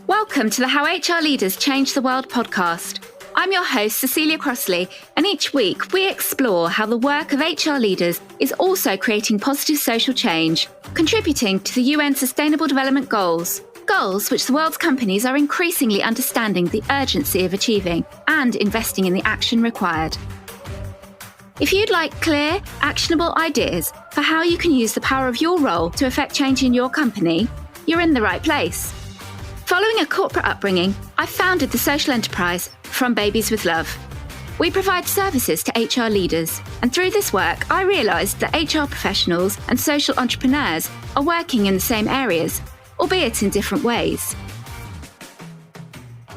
Welcome to the How HR Leaders Change the World podcast. I'm your host, Cecilia Crossley, and each week we explore how the work of HR leaders is also creating positive social change, contributing to the UN Sustainable Development Goals, goals which the world's companies are increasingly understanding the urgency of achieving and investing in the action required. If you'd like clear, actionable ideas for how you can use the power of your role to affect change in your company, you're in the right place. Following a corporate upbringing, I founded the social enterprise From Babies with Love. We provide services to HR leaders, and through this work, I realised that HR professionals and social entrepreneurs are working in the same areas, albeit in different ways.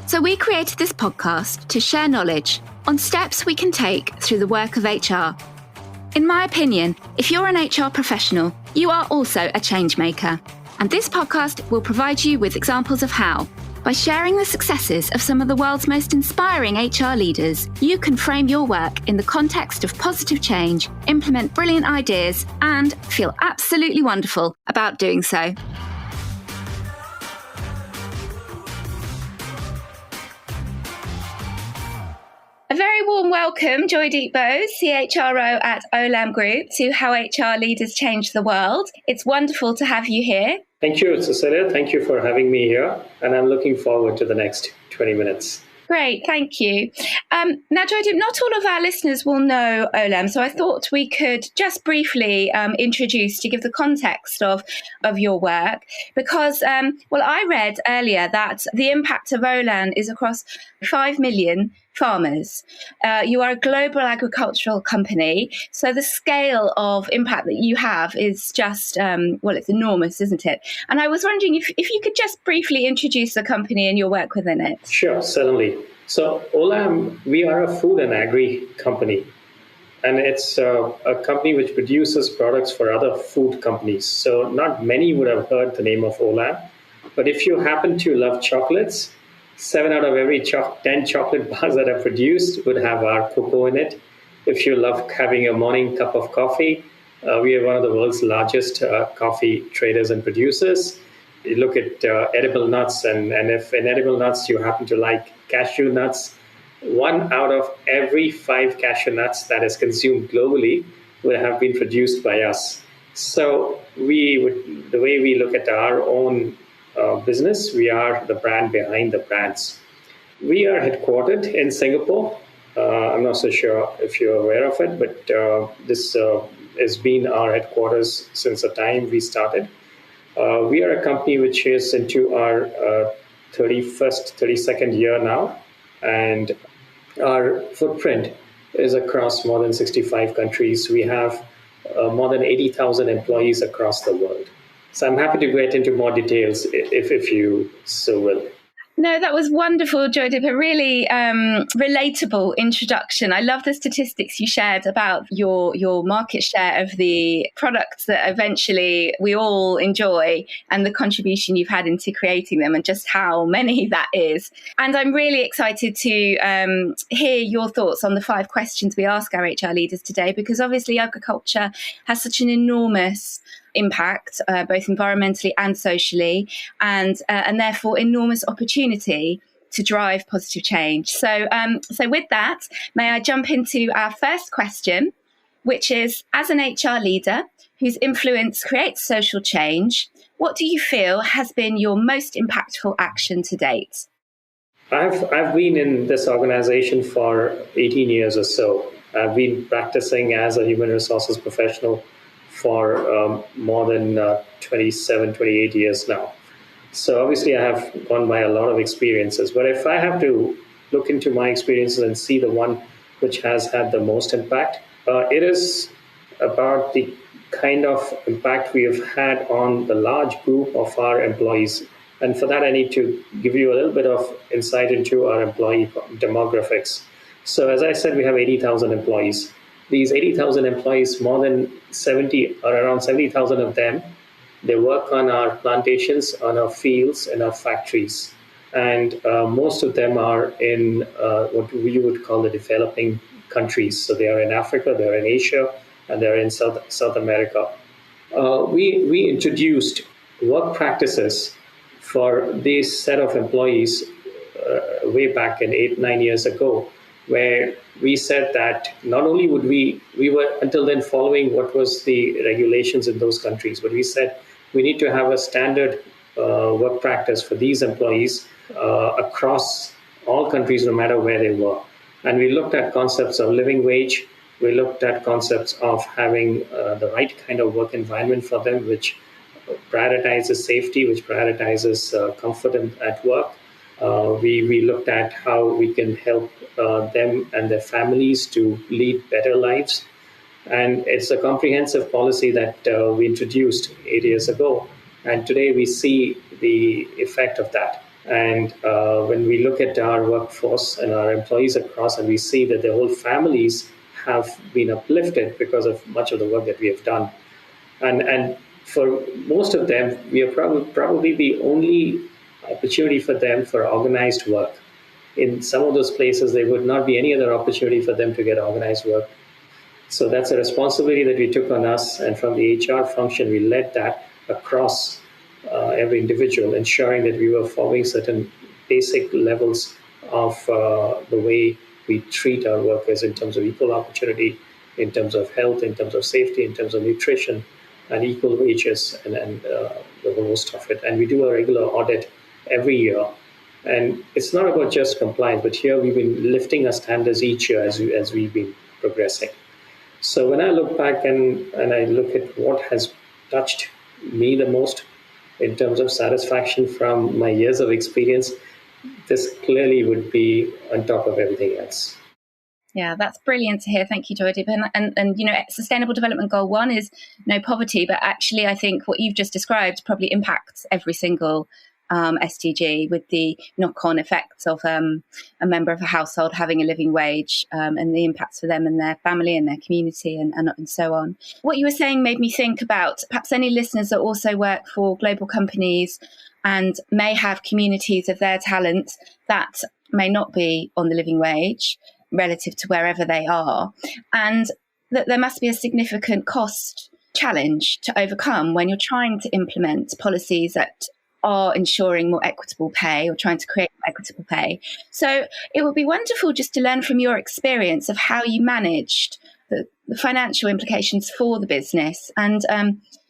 So we created this podcast to share knowledge on steps we can take through the work of HR. In my opinion, if you're an HR professional, you are also a change maker. And this podcast will provide you with examples of how. By sharing the successes of some of the world's most inspiring HR leaders, you can frame your work in the context of positive change, implement brilliant ideas, and feel absolutely wonderful about doing so. A very warm welcome, Joydeep, Bose, CHRO at Olam Group, to How HR Leaders Change the World. It's wonderful to have you here. Thank you, Cecilia. Thank you for having me here. And I'm looking forward to the next 20 minutes. Great, thank you. Now, Joydeep, not all of our listeners will know Olam, so I thought we could just briefly introduce to give the context of your work, because, I read earlier that the impact of Olam is across 5 million farmers. You are a global agricultural company, so the scale of impact that you have is just, it's enormous, isn't it? And I was wondering if you could just briefly introduce the company and your work within it. Sure, certainly. So Olam, we are a food and agri company, and it's a company which produces products for other food companies. So not many would have heard the name of Olam, but if you happen to love chocolates, 7 out of every 10 chocolate bars that are produced would have our cocoa in it. If you love having a morning cup of coffee, we are one of the world's largest coffee traders and producers. You look at edible nuts, and if in edible nuts you happen to like cashew nuts, 1 out of every 5 cashew nuts that is consumed globally would have been produced by us. So the way we look at our own business, we are the brand behind the brands. We are headquartered in Singapore. I'm not so sure if you're aware of it, but this has been our headquarters since the time we started. We are a company which is into our 32nd year now, and our footprint is across more than 65 countries. We have more than 80,000 employees across the world. So I'm happy to get into more details if you so will. No, that was wonderful, Joydeep. A really relatable introduction. I love the statistics you shared about your market share of the products that eventually we all enjoy and the contribution you've had into creating them and just how many that is. And I'm really excited to hear your thoughts on the 5 questions we ask our HR leaders today, because obviously agriculture has such an enormous impact, both environmentally and socially, and therefore enormous opportunity to drive positive change. So with that, may I jump into our first question, which is, as an HR leader whose influence creates social change, what do you feel has been your most impactful action to date? I've been in this organization for 18 years or so. I've been practicing as a human resources professional for more than 27, 28 years now. So obviously I have gone by a lot of experiences, but if I have to look into my experiences and see the one which has had the most impact, it is about the kind of impact we have had on the large group of our employees. And for that, I need to give you a little bit of insight into our employee demographics. So as I said, we have 80,000 employees. These 80,000 employees, more than 70 or around 70,000 of them, they work on our plantations, on our fields, and our factories. And most of them are in what we would call the developing countries. So they are in Africa, they're in Asia, and they're in South America. We introduced work practices for this set of employees way back in 8-9 years ago, where we said that not only would we were until then following what was the regulations in those countries, but we said we need to have a standard work practice for these employees across all countries, no matter where they were. And we looked at concepts of living wage. We looked at concepts of having the right kind of work environment for them, which prioritizes safety, which prioritizes comfort at work. We looked at how we can help them and their families to lead better lives. And it's a comprehensive policy that we introduced 8 years ago. And today we see the effect of that. And when we look at our workforce and our employees across, and we see that their whole families have been uplifted because of much of the work that we have done. And for most of them, we are probably the only opportunity for them for organized work. In some of those places, there would not be any other opportunity for them to get organized work. So that's a responsibility that we took on us. And from the HR function, we led that across every individual, ensuring that we were following certain basic levels of the way we treat our workers in terms of equal opportunity, in terms of health, in terms of safety, in terms of nutrition, and equal wages, and the most of it. And we do a regular audit every year. And it's not about just compliance, but here we've been lifting our standards each year as we've been progressing. So when I look back and I look at what has touched me the most in terms of satisfaction from my years of experience, this clearly would be on top of everything else. Yeah, that's brilliant to hear. Thank you, Joydeep. And you know, Sustainable Development Goal 1 is no poverty, but actually I think what you've just described probably impacts every single SDG, with the knock-on effects of a member of a household having a living wage, and the impacts for them and their family and their community and so on. What you were saying made me think about perhaps any listeners that also work for global companies and may have communities of their talent that may not be on the living wage relative to wherever they are, and that there must be a significant cost challenge to overcome when you're trying to implement policies that are ensuring more equitable pay or trying to create more equitable pay. So it would be wonderful just to learn from your experience of how you managed the financial implications for the business, and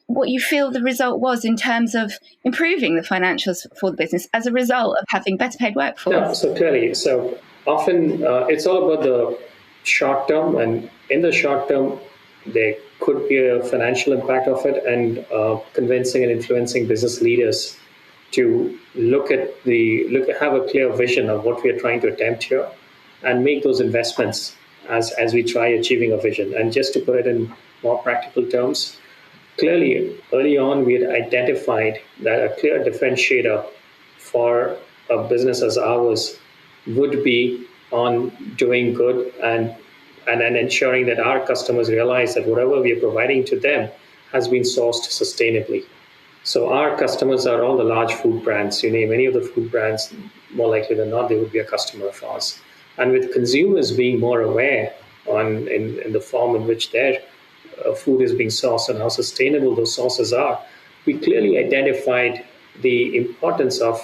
what you feel the result was in terms of improving the financials for the business as a result of having better paid workforce. No, so clearly, so often it's all about the short term, and in the short term, there could be a financial impact of it, and convincing and influencing business leaders to have a clear vision of what we are trying to attempt here and make those investments as we try achieving a vision. And just to put it in more practical terms, clearly early on we had identified that a clear differentiator for a business as ours would be on doing good and ensuring that our customers realize that whatever we are providing to them has been sourced sustainably. So our customers are all the large food brands. You name any of the food brands, more likely than not, they would be a customer of ours. And with consumers being more aware in the form in which their food is being sourced and how sustainable those sources are, we clearly identified the importance of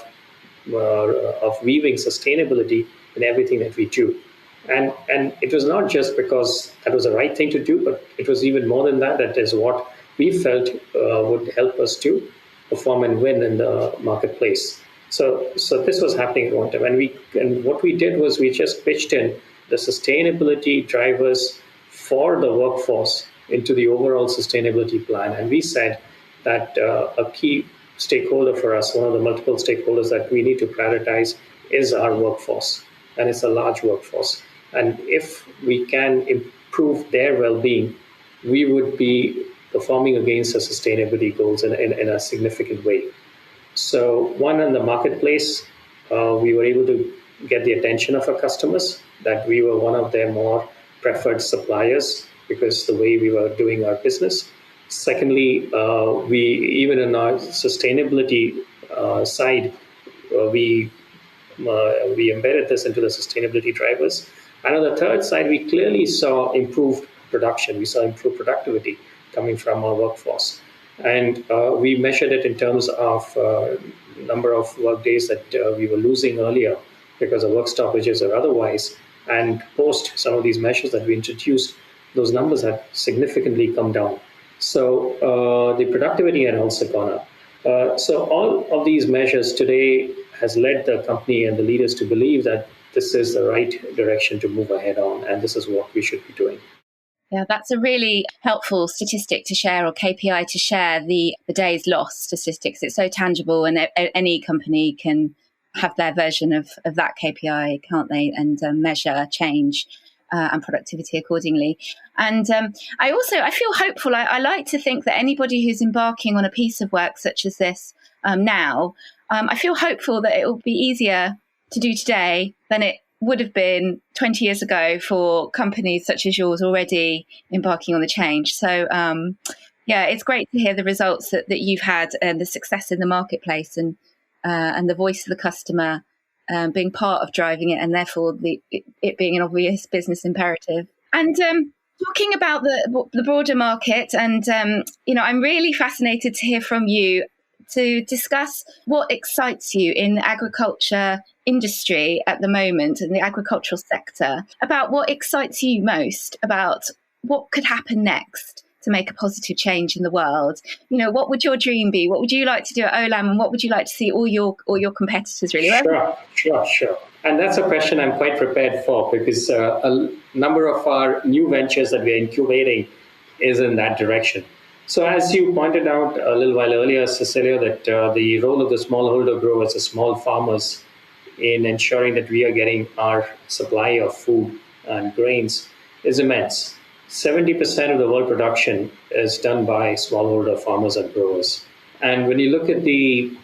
weaving sustainability in everything that we do. And it was not just because that was the right thing to do, but it was even more than that. That is what we felt would help us to perform and win in the marketplace. So this was happening at one time. And what we did was we just pitched in the sustainability drivers for the workforce into the overall sustainability plan. And we said that a key stakeholder for us, one of the multiple stakeholders that we need to prioritize, is our workforce. And it's a large workforce. And if we can improve their well-being, we would be performing against the sustainability goals in a significant way. So one, in the marketplace, we were able to get the attention of our customers, that we were one of their more preferred suppliers because the way we were doing our business. Secondly, we even in our sustainability side, we embedded this into the sustainability drivers. And on the third side, we clearly saw improved production. We saw improved productivity coming from our workforce. And we measured it in terms of number of work days that we were losing earlier because of work stoppages or otherwise. And post some of these measures that we introduced, those numbers have significantly come down. So the productivity had also gone up. So all of these measures today has led the company and the leaders to believe that this is the right direction to move ahead on, and this is what we should be doing. Yeah, that's a really helpful statistic to share, or KPI to share, the days lost statistics. It's so tangible, and any company can have their version of that KPI, can't they? And measure change and productivity accordingly. And I feel hopeful. I like to think that anybody who's embarking on a piece of work such as this now, I feel hopeful that it will be easier to do today than it would have been 20 years ago for companies such as yours already embarking on the change. So, it's great to hear the results that you've had and the success in the marketplace, and the voice of the customer being part of driving it, and therefore it being an obvious business imperative. And talking about the broader market, and I'm really fascinated to hear from you to discuss what excites you in the agriculture industry at the moment, and the agricultural sector, about what excites you most about what could happen next to make a positive change in the world. What would your dream be? What would you like to do at Olam, and what would you like to see all your competitors really? Sure. And that's a question I'm quite prepared for, because a number of our new ventures that we're incubating is in that direction. So as you pointed out a little while earlier, Cecilia, that the role of the smallholder growers, the small farmers, in ensuring that we are getting our supply of food and grains is immense. 70% of the world production is done by smallholder farmers and growers. And when you look at the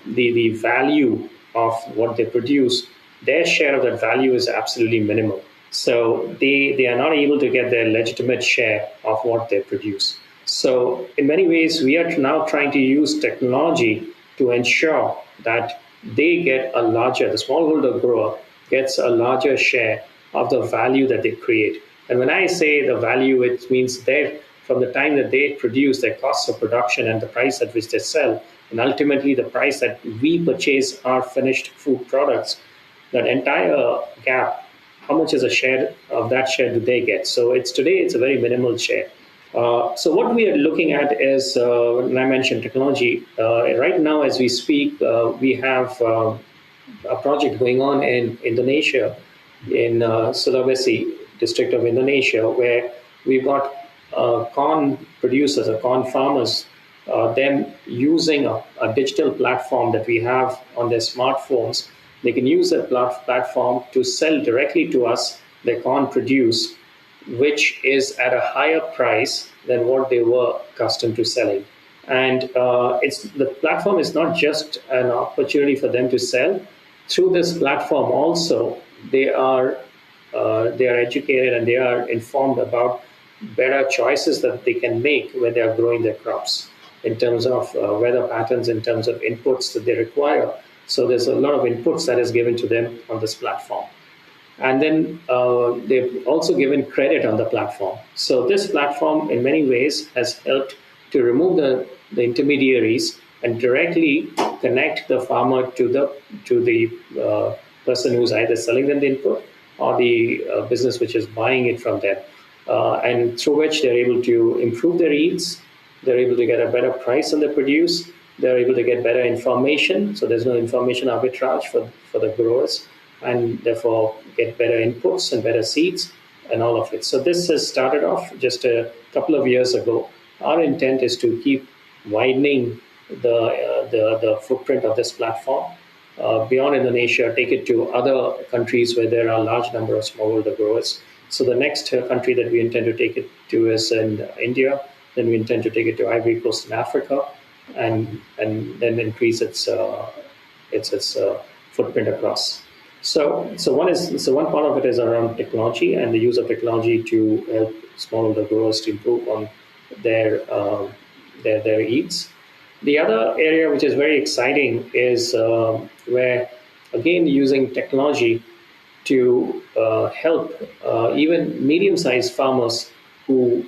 value of what they produce, their share of that value is absolutely minimal. So they are not able to get their legitimate share of what they produce. So in many ways, we are now trying to use technology to ensure that they get the smallholder grower gets a larger share of the value that they create. And when I say the value, it means from the time that they produce, their costs of production and the price at which they sell, and ultimately the price that we purchase our finished food products, that entire gap, how much is a share of that share do they get? So today it's a very minimal share. So what we are looking at is, when I mentioned technology, right now as we speak, we have a project going on in Indonesia, in Sulawesi district of Indonesia, where we've got corn producers or corn farmers, them using a digital platform that we have on their smartphones. They can use that platform to sell directly to us their corn produce, which is at a higher price than what they were accustomed to selling. And the platform is not just an opportunity for them to sell. Through this platform also, they are educated and they are informed about better choices that they can make when they are growing their crops, in terms of weather patterns, in terms of inputs that they require. So there's a lot of inputs that is given to them on this platform. And then they've also given credit on the platform. So this platform, in many ways, has helped to remove the intermediaries and directly connect the farmer to the person who's either selling them the input or the business which is buying it from them, and through which they're able to improve their yields. They're able to get a better price on the produce. They're able to get better information. So there's no information arbitrage for the growers, and therefore get better inputs and better seeds and all of it. So this has started off just a couple of years ago. Our intent is to keep widening the footprint of this platform beyond Indonesia, take it to other countries where there are a large number of smallholder growers. So the next country that we intend to take it to is in India. Then we intend to take it to Ivory Coast in Africa, and then increase its footprint across. So one part of it is around technology and the use of technology to help smallholder growers to improve on their yields. The other area which is very exciting is where, again, using technology to help even medium-sized farmers who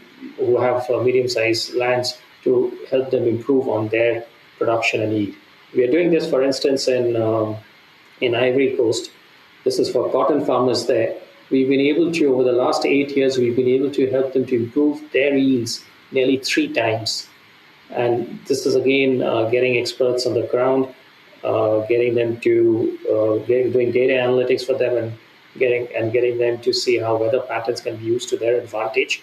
have medium-sized lands to help them improve on their production and yield. We are doing this, for instance, in Ivory Coast. This is for cotton farmers there. We've been able to, over the last 8 years, we've been able to help them to improve their yields nearly 3 times. And this is again getting experts on the ground, getting them to doing data analytics for them, and getting them to see how weather patterns can be used to their advantage,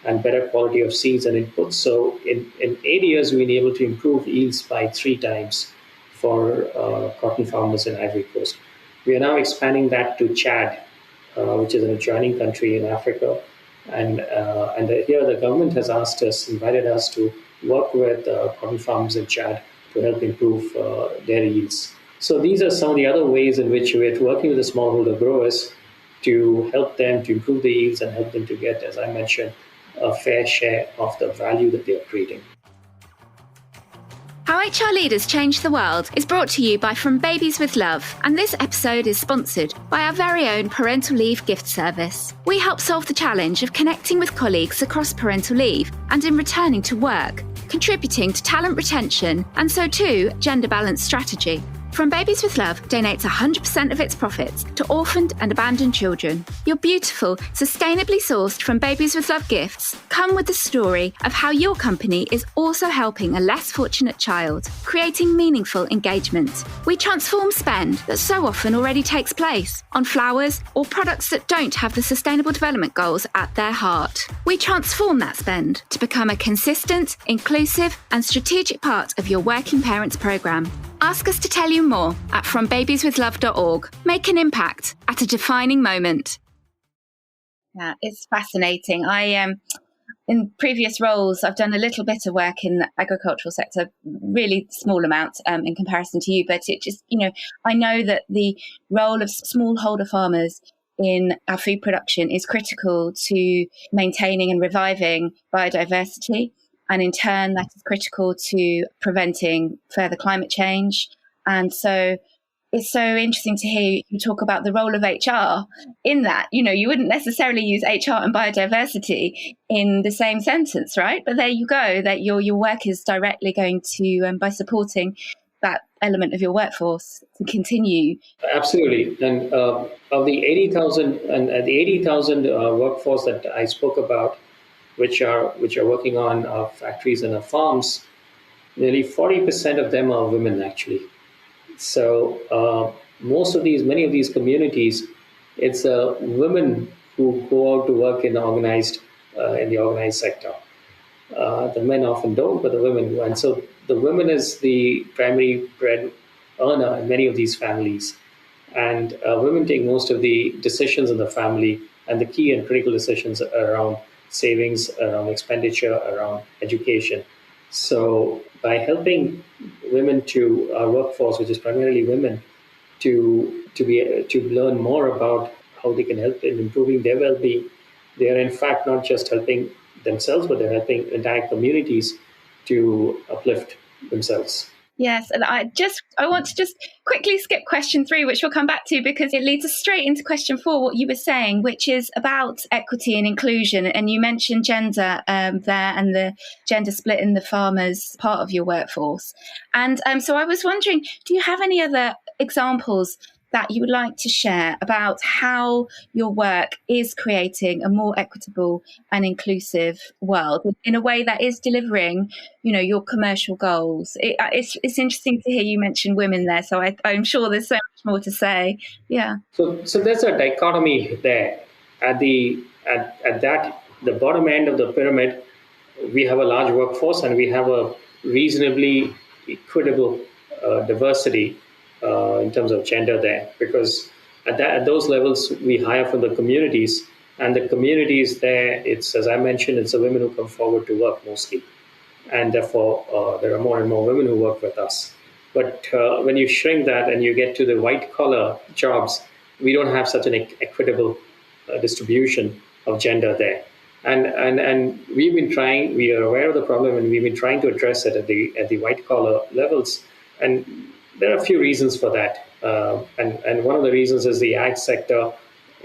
and better quality of seeds and inputs. So in 8 years, we've been able to improve yields by 3 times for cotton farmers in Ivory Coast. We are now expanding that to Chad, which is an adjoining country in Africa. And here the government has invited us to work with cotton farmers in Chad to help improve their yields. So these are some of the other ways in which we're working with the smallholder growers to help them to improve the yields and help them to get, as I mentioned, a fair share of the value that they are creating. How HR Leaders Change the World is brought to you by From Babies with Love, and this episode is sponsored by our very own parental leave gift service. We help solve the challenge of connecting with colleagues across parental leave and in returning to work, contributing to talent retention and so too gender balance strategy. From Babies with Love donates 100% of its profits to orphaned and abandoned children. Your beautiful, sustainably sourced From Babies with Love gifts come with the story of how your company is also helping a less fortunate child, creating meaningful engagement. We transform spend that so often already takes place on flowers or products that don't have the Sustainable Development Goals at their heart. We transform that spend to become a consistent, inclusive and strategic part of your working parents programme. Ask us to tell you more at frombabieswithlove.org. Make an impact at a defining moment. Yeah, it's fascinating. In previous roles, I've done a little bit of work in the agricultural sector, really small amount in comparison to you, but it just, I know that the role of smallholder farmers in our food production is critical to maintaining and reviving biodiversity. And in turn, that is critical to preventing further climate change. And so it's so interesting to hear you talk about the role of HR in that. You wouldn't necessarily use HR and biodiversity in the same sentence, right? But there you go, that your work is directly going to, by supporting that element of your workforce, to continue. Absolutely. And of the 80,000 workforce that I spoke about, which are working on our factories and our farms, nearly 40% of them are women, actually. So many of these communities, it's women who go out to work in the organized sector. The men often don't, but the women do. And so the women is the primary bread earner in many of these families. And women take most of the decisions in the family and the key and critical decisions around savings, around expenditure, around education. So by helping women to our workforce, which is primarily women, to learn more about how they can help in improving their well-being, they are in fact not just helping themselves, but they're helping entire communities to uplift themselves. Yes, and I want to just quickly skip question 3, which we'll come back to because it leads us straight into question 4, what you were saying, which is about equity and inclusion. And you mentioned gender there and the gender split in the farmers part of your workforce. And so I was wondering, do you have any other examples that you would like to share about how your work is creating a more equitable and inclusive world in a way that is delivering, your commercial goals? It's interesting to hear you mention women there, so I'm sure there's so much more to say. Yeah. So there's a dichotomy there. At the bottom end of the pyramid, we have a large workforce and we have a reasonably equitable diversity in terms of gender there, because at those levels we hire from the communities, and the communities there, it's, as I mentioned, it's the women who come forward to work mostly, and therefore there are more and more women who work with us. But when you shrink that and you get to the white collar jobs, we don't have such an equitable distribution of gender there. And we've been trying, we are aware of the problem, and we've been trying to address it at the white collar levels. And there are a few reasons for that. And one of the reasons is the ag sector,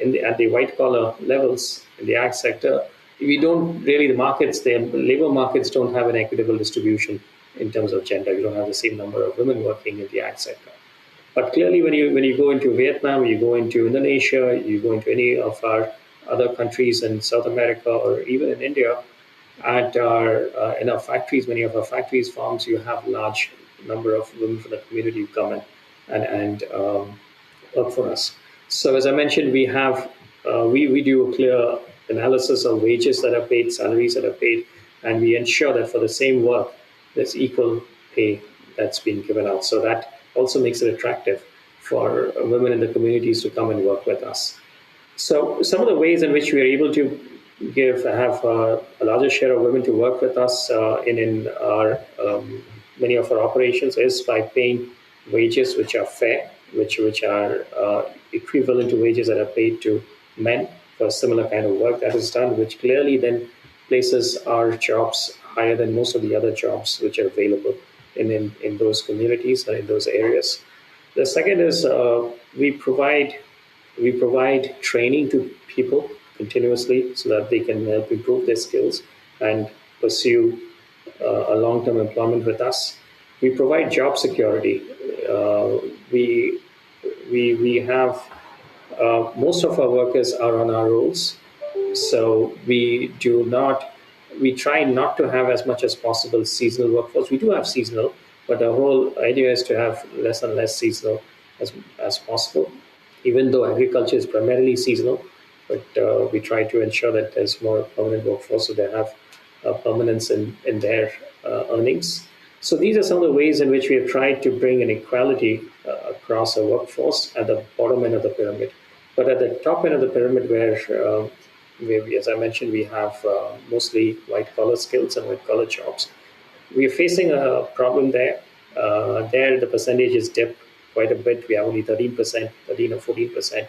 at the white collar levels in the ag sector, we don't really, the labor markets don't have an equitable distribution in terms of gender. You don't have the same number of women working in the ag sector. But clearly, when you go into Vietnam, you go into Indonesia, you go into any of our other countries in South America or even in India, at our in our factories, many of our factories, farms, you have large number of women from the community who come in and work for us. So as I mentioned, we do a clear analysis of wages that are paid, salaries that are paid, and we ensure that for the same work, there's equal pay that's been given out. So that also makes it attractive for women in the communities to come and work with us. So some of the ways in which we are able to have a larger share of women to work with us in our many of our operations is by paying wages which are fair, which are equivalent to wages that are paid to men for similar kind of work that is done, which clearly then places our jobs higher than most of the other jobs which are available in those communities and in those areas. The second is we provide training to people continuously so that they can help improve their skills and pursue a long-term employment with us. We provide job security. We have most of our workers are on our rolls, so we try not to have as much as possible seasonal workforce. We do have seasonal, but the whole idea is to have less and less seasonal as possible, even though agriculture is primarily seasonal. But we try to ensure that there's more permanent workforce so they have permanence in their earnings. So these are some of the ways in which we have tried to bring an equality across our workforce at the bottom end of the pyramid. But at the top end of the pyramid, where as I mentioned, we have mostly white-collar skills and white-collar jobs, we are facing a problem there. There, the percentages dip quite a bit. We have only 13% or 14%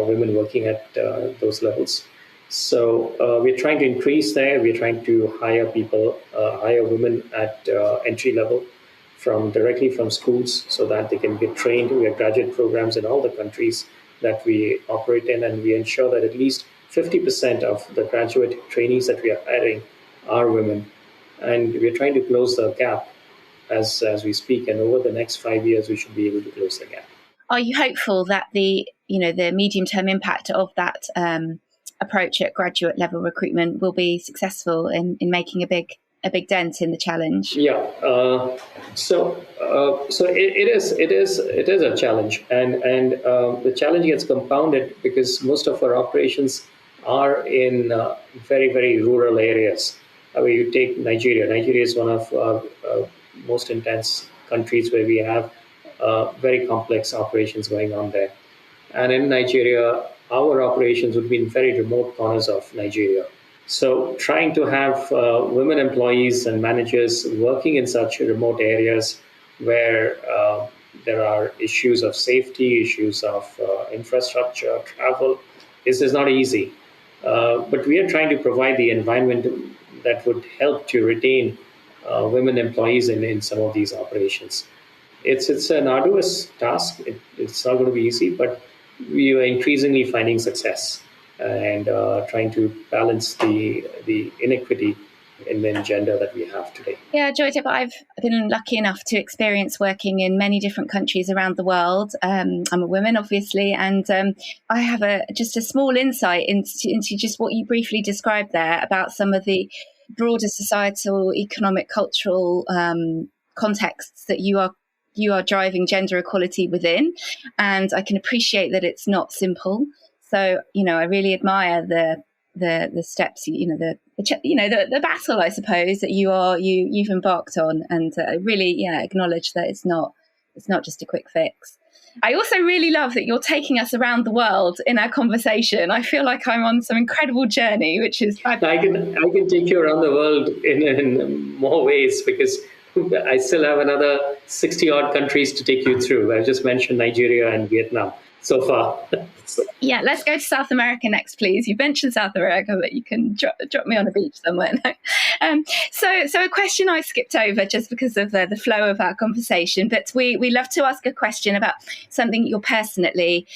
women working at those levels. So we're trying to increase there. We're trying to hire women at entry level directly from schools so that they can get trained. We have graduate programs in all the countries that we operate in, and we ensure that at least 50% of the graduate trainees that we are hiring are women. And we're trying to close the gap as we speak. And over the next 5 years, we should be able to close the gap. Are you hopeful that the medium-term impact of that approach at graduate level recruitment will be successful in making a big dent in the challenge? Yeah. So it is a challenge, and the challenge gets compounded because most of our operations are in very, very rural areas. You take Nigeria. Nigeria is one of our most intense countries where we have very complex operations going on there. And in Nigeria, our operations would be in very remote corners of Nigeria. So trying to have women employees and managers working in such remote areas where there are issues of safety, issues of infrastructure, travel, this is not easy. But we are trying to provide the environment that would help to retain women employees in some of these operations. It's an arduous task. It's not going to be easy, but we are increasingly finding success and trying to balance the inequity in gender that we have today. Yeah, Joydeep, I've been lucky enough to experience working in many different countries around the world. I'm a woman, obviously, and I have just a small insight into just what you briefly described there about some of the broader societal, economic, cultural contexts that you are driving gender equality within, and I can appreciate that it's not simple. So, I really admire the steps, the battle, I suppose, that you've embarked on, and really, acknowledge that it's not just a quick fix. I also really love that you're taking us around the world in our conversation. I feel like I'm on some incredible journey, which is fabulous. I can take you around the world in more ways because I still have another 60 odd countries to take you through. I just mentioned Nigeria and Vietnam. so far. Yeah, let's go to South America next, please. You mentioned South America, but you can drop me on a beach somewhere. So a question I skipped over just because of the flow of our conversation, but we love to ask a question about something you're personally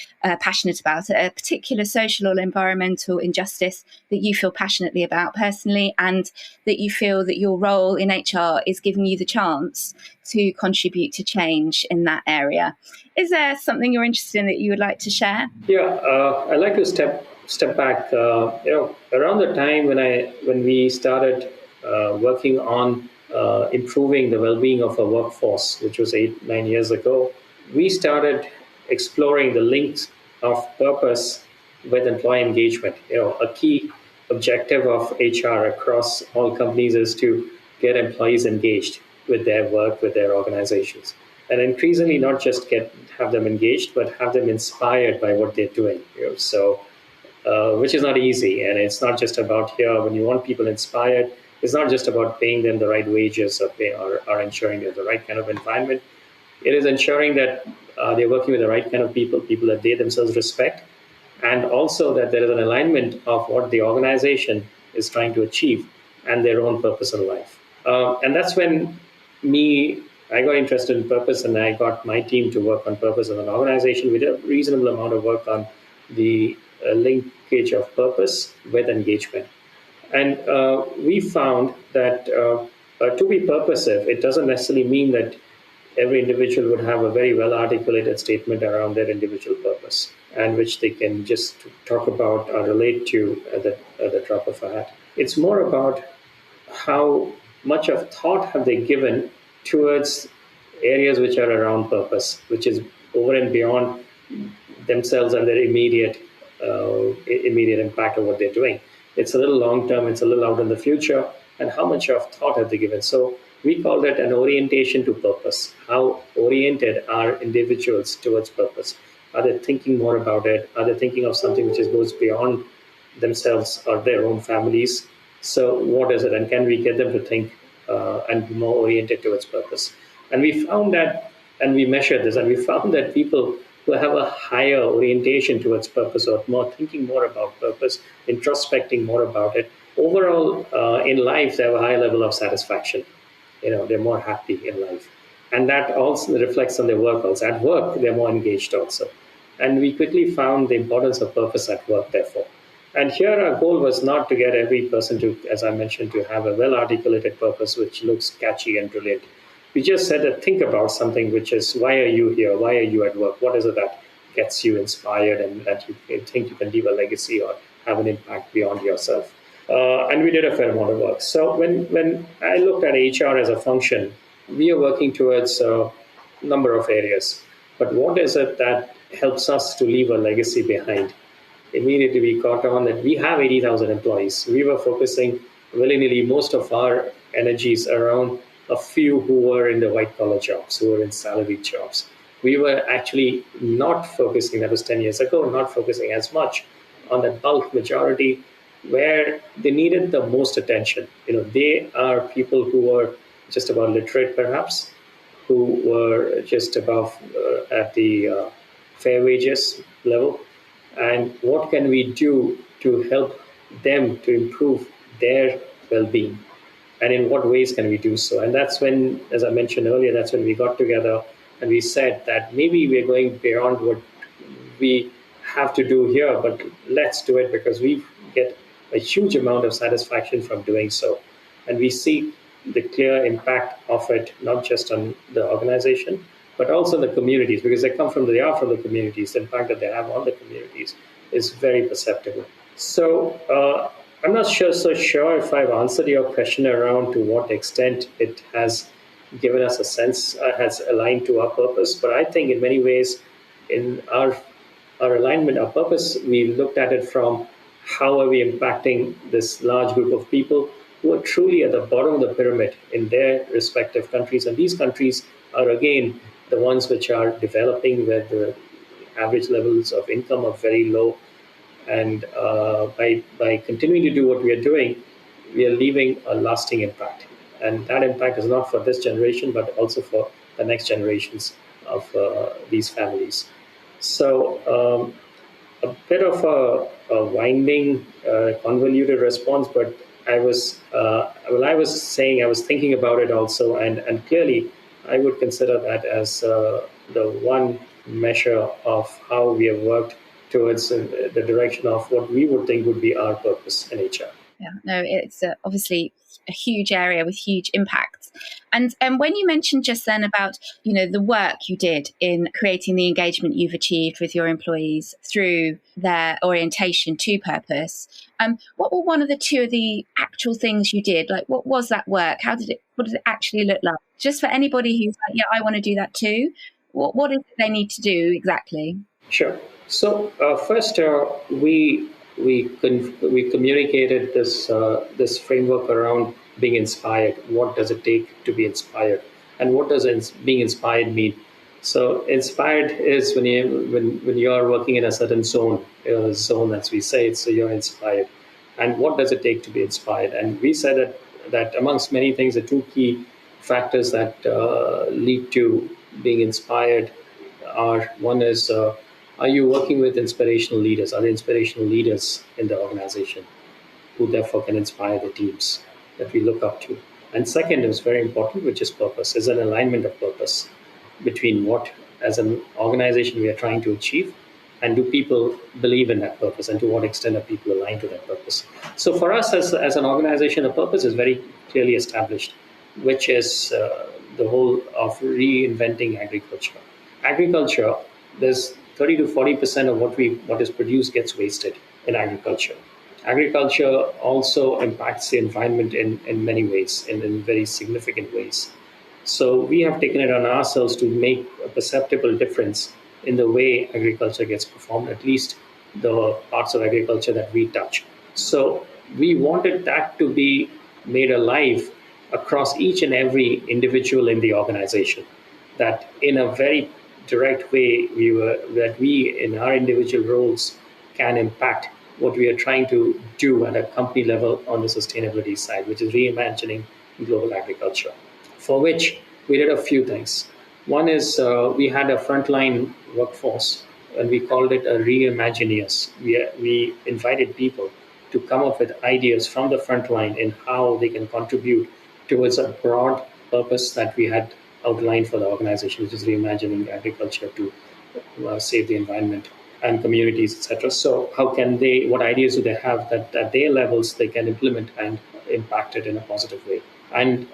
passionate about, a particular social or environmental injustice that you feel passionately about personally, and that you feel that your role in HR is giving you the chance to contribute to change in that area. Is there something you're interested in that you would like to share? Yeah, I'd like to step back. Around the time when we started working on improving the well-being of our workforce, which was 8-9 years ago, we started exploring the links of purpose with employee engagement. A key objective of HR across all companies is to get employees engaged with their work, with their organizations, and increasingly not just have them engaged, but have them inspired by what they're doing. Which is not easy, and it's not just about here. When you want people inspired, it's not just about paying them the right wages or ensuring they have the right kind of environment. It is ensuring that they're working with the right kind of people that they themselves respect, and also that there is an alignment of what the organization is trying to achieve and their own purpose in life. And that's when I got interested in purpose, and I got my team to work on purpose as an organization. We did a reasonable amount of work on the linkage of purpose with engagement. And we found that to be purposive, it doesn't necessarily mean that every individual would have a very well-articulated statement around their individual purpose, and which they can just talk about or relate to at the drop of a hat. It's more about how much of thought have they given towards areas which are around purpose, which is over and beyond themselves and their immediate impact of what they're doing. It's a little long term, it's a little out in the future, and how much of thought have they given? So we call that an orientation to purpose. How oriented are individuals towards purpose? Are they thinking more about it? Are they thinking of something which goes beyond themselves or their own families? So what is it? And can we get them to think and be more oriented towards purpose? And we found that, and we measured this, and we found that people who have a higher orientation towards purpose, or more thinking more about purpose, introspecting more about it, overall in life, they have a high level of satisfaction. They're more happy in life. And that also reflects on their work also. At work, they're more engaged also. And we quickly found the importance of purpose at work, therefore. And here our goal was not to get every person to, as I mentioned, to have a well-articulated purpose which looks catchy and brilliant. We just said to think about something which is, why are you here? Why are you at work? What is it that gets you inspired and that you think you can leave a legacy or have an impact beyond yourself? And we did a fair amount of work. So when I looked at HR as a function, we are working towards a number of areas. But what is it that helps us to leave a legacy behind? Immediately we caught on that we have 80,000 employees. We were focusing willy-nilly most of our energies around a few who were in the white-collar jobs, who were in salaried jobs. We were actually not focusing, that was 10 years ago, not focusing as much on the bulk majority where they needed the most attention. They are people who were just about literate, perhaps, who were just above at the fair wages level. And what can we do to help them to improve their well-being? And in what ways can we do so? And that's when, as I mentioned earlier, that's when we got together and we said that maybe we're going beyond what we have to do here, but let's do it because we get a huge amount of satisfaction from doing so. And we see the clear impact of it, not just on the organization, but also the communities, because they are from the communities. The impact that they have on the communities is very perceptible. So I'm not so sure if I've answered your question around to what extent it has given us a sense, has aligned to our purpose. But I think in many ways, in our alignment, our purpose, we looked at it from how are we impacting this large group of people who are truly at the bottom of the pyramid in their respective countries. And these countries are, again, the ones which are developing, where the average levels of income are very low. And by continuing to do what we are doing, we are leaving a lasting impact. And that impact is not for this generation, but also for the next generations of these families. So a bit of a winding, convoluted response, but I was I was thinking about it also, and clearly I would consider that as the one measure of how we have worked towards the direction of what we would think would be our purpose in HR. Yeah, no, it's obviously a huge area with huge impacts. And when you mentioned just then about, the work you did in creating the engagement you've achieved with your employees through their orientation to purpose, what were one of the two of the actual things you did? Like, what was that work? What did it actually look like? Just for anybody who's like, yeah, I want to do that too. What is it they need to do exactly? Sure. So first, we communicated this framework around being inspired. What does it take to be inspired, and what does being inspired mean? So inspired is when you are working in a certain zone, as we say. So you're inspired, and what does it take to be inspired? And we said that amongst many things, the two key factors that lead to being inspired are, one is, are you working with inspirational leaders? Are there inspirational leaders in the organization who therefore can inspire the teams that we look up to? And second is very important, which is purpose. Is an alignment of purpose between what, as an organization, we are trying to achieve, and do people believe in that purpose, and to what extent are people aligned to that purpose? So for us as an organization, a purpose is very clearly established, which is the whole of reinventing agriculture. Agriculture, there's 30 to 40% of what is produced gets wasted in agriculture. Agriculture also impacts the environment in many ways, in very significant ways. So we have taken it on ourselves to make a perceptible difference in the way agriculture gets performed, at least the parts of agriculture that we touch. So we wanted that to be made alive across each and every individual in the organization, that in a very direct way we in our individual roles can impact what we are trying to do at a company level on the sustainability side, which is reimagining global agriculture, for which we did a few things. One is we had a frontline workforce, and we called it a reimagineers. We invited people to come up with ideas from the front line in how they can contribute towards a broad purpose that we had outlined for the organization, which is reimagining agriculture to save the environment and communities, etc. So how can they, what ideas do they have that at their levels they can implement and impact it in a positive way? And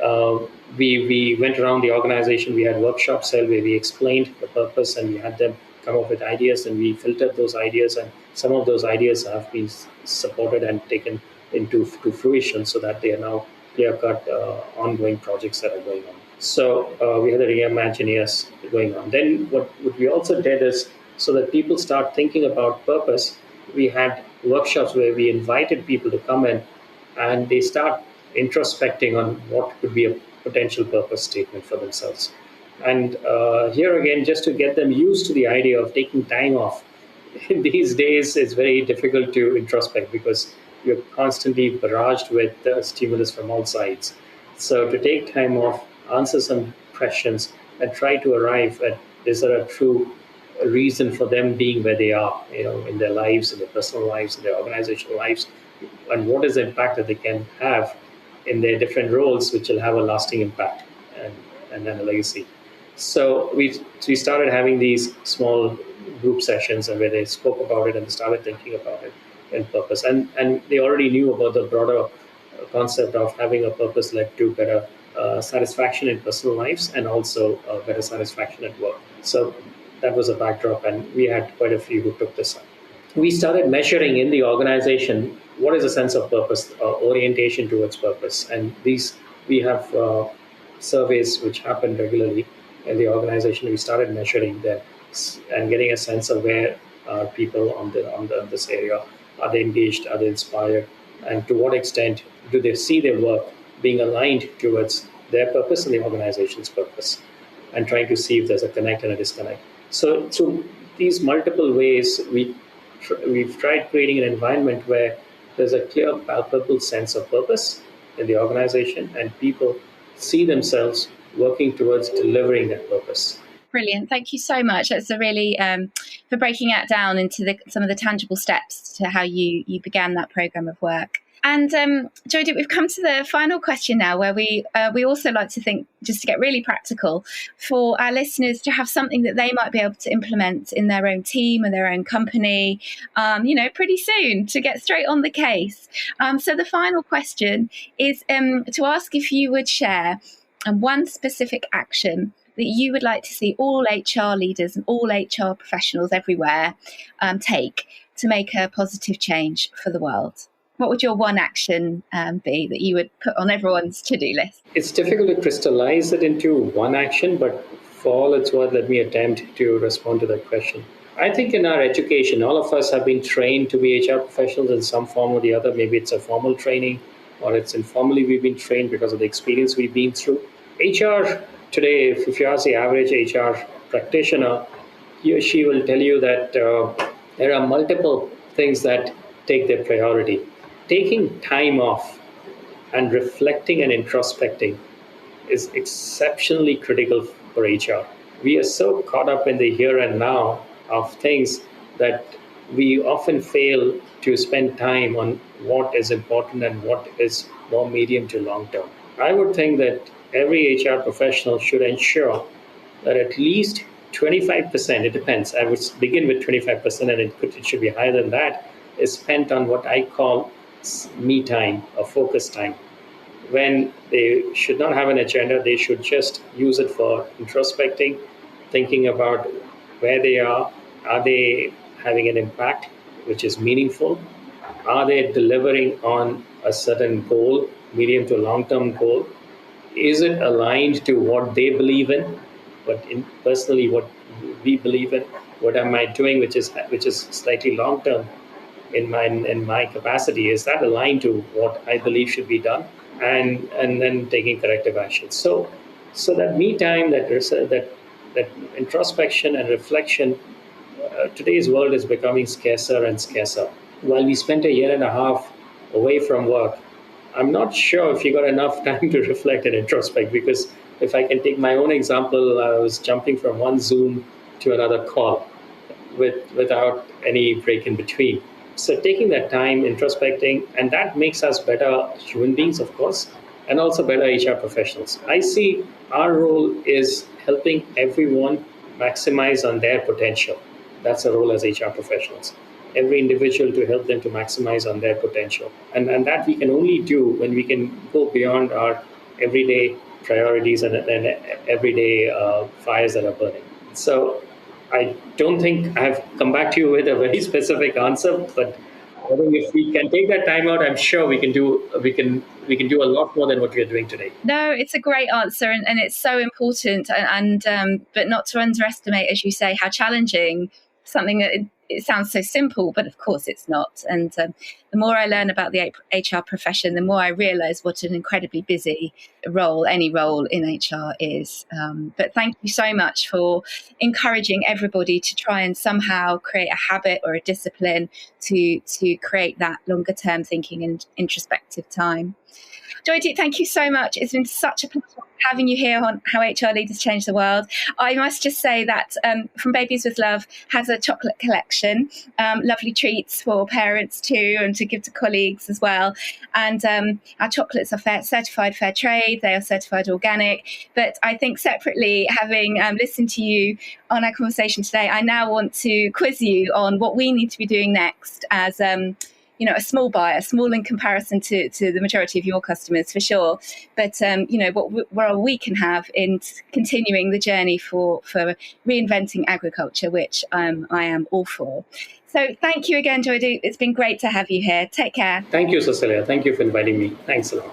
we went around the organization. We had workshops where we explained the purpose, and we had them come up with ideas, and we filtered those ideas, and some of those ideas have been supported and taken to fruition, so that they are now clear-cut ongoing projects that are going on. So we had the reimagineers going on. Then what we also did is, so that people start thinking about purpose, we had workshops where we invited people to come in and they start introspecting on what could be a potential purpose statement for themselves. And here again, just to get them used to the idea of taking time off. These days, it's very difficult to introspect because you're constantly barraged with stimulus from all sides. So to take time off, answer some questions, and try to arrive at, is there a true reason for them being where they are, in their lives, in their personal lives, in their organizational lives, and what is the impact that they can have in their different roles, which will have a lasting impact and then a legacy. So we started having these small group sessions, and where they spoke about it and started thinking about it and purpose, and they already knew about the broader concept of having a purpose led to better satisfaction in personal lives, and also better satisfaction at work. So that was a backdrop, and we had quite a few who took this up. We started measuring in the organization what is a sense of purpose, orientation towards purpose, and we have surveys which happen regularly in the organization. We started measuring them and getting a sense of where are people on this area. Are they engaged? Are they inspired? And to what extent do they see their work being aligned towards their purpose and the organization's purpose, and trying to see if there's a connect and a disconnect. So through these multiple ways, we've tried creating an environment where there's a clear, palpable sense of purpose in the organization, and people see themselves working towards delivering that purpose. Brilliant. Thank you so much. That's a really breaking it down into some of the tangible steps to how you began that program of work. And Joydeep, we've come to the final question now, where we also like to think, just to get really practical, for our listeners to have something that they might be able to implement in their own team and their own company, pretty soon, to get straight on the case. So the final question is to ask if you would share one specific action that you would like to see all HR leaders and all HR professionals everywhere take to make a positive change for the world. What would your one action be that you would put on everyone's to-do list? It's difficult to crystallize it into one action, but for all it's worth, let me attempt to respond to that question. I think in our education, all of us have been trained to be HR professionals in some form or the other. Maybe it's a formal training, or it's informally we've been trained because of the experience we've been through. HR today, if you ask the average HR practitioner, he or she will tell you that there are multiple things that take their priority. Taking time off and reflecting and introspecting is exceptionally critical for HR. We are so caught up in the here and now of things that we often fail to spend time on what is important and what is more medium to long term. I would think that every HR professional should ensure that at least 25%, it depends, I would begin with 25% and it should be higher than that, is spent on what I call me time or focus time. When they should not have an agenda, they should just use it for introspecting, thinking about where they are they having an impact which is meaningful? Are they delivering on a certain goal, medium to long-term goal? Is it aligned to what they believe in? But personally, what we believe in, what am I doing, which is slightly long-term in my capacity? Is that aligned to what I believe should be done? And then taking corrective action. So that me time, that introspection and reflection, today's world is becoming scarcer and scarcer. While we spent a year and a half away from work, I'm not sure if you got enough time to reflect and introspect, because if I can take my own example, I was jumping from one Zoom to another call without any break in between. So taking that time, introspecting, and that makes us better human beings, of course, and also better HR professionals. I see our role is helping everyone maximize on their potential. That's a role as HR professionals. Every individual, to help them to maximize on their potential. And that we can only do when we can go beyond our everyday priorities and everyday fires that are burning. So I don't think I've come back to you with a very specific answer, but I think if we can take that time out, I'm sure we can do a lot more than what we are doing today. No, it's a great answer, and it's so important, and but not to underestimate, as you say, how challenging something that it sounds so simple, but of course it's not. And the more I learn about the HR profession, the more I realize what an incredibly busy role any role in HR is. But thank you so much for encouraging everybody to try and somehow create a habit or a discipline to create that longer term thinking and introspective time. Joydeep, thank you so much. It's been such a pleasure having you here on How HR Leaders Change the World. I must just say that From Babies with Love has a chocolate collection, lovely treats for parents too, and to give to colleagues as well. And our chocolates are certified fair trade, they are certified organic. But I think separately, having listened to you on our conversation today, I now want to quiz you on what we need to be doing next as a small buyer, small in comparison to the majority of your customers, for sure. But, what we can have in continuing the journey for reinventing agriculture, which I am all for. So thank you again, Joydeep. It's been great to have you here. Take care. Thank you, Cecilia. Thank you for inviting me. Thanks a lot.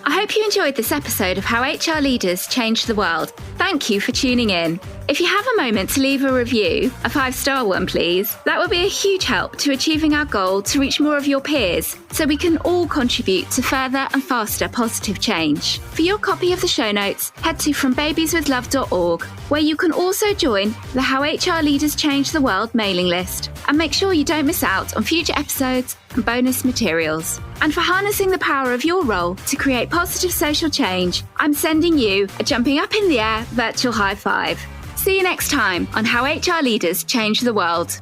I hope you enjoyed this episode of How HR Leaders Change the World. Thank you for tuning in. If you have a moment to leave a review, a 5-star one please, that would be a huge help to achieving our goal to reach more of your peers, so we can all contribute to further and faster positive change. For your copy of the show notes, head to frombabieswithlove.org, where you can also join the How HR Leaders Change the World mailing list, and make sure you don't miss out on future episodes and bonus materials. And for harnessing the power of your role to create positive social change, I'm sending you a jumping up in the air virtual high five. See you next time on How HR Leaders Change the World.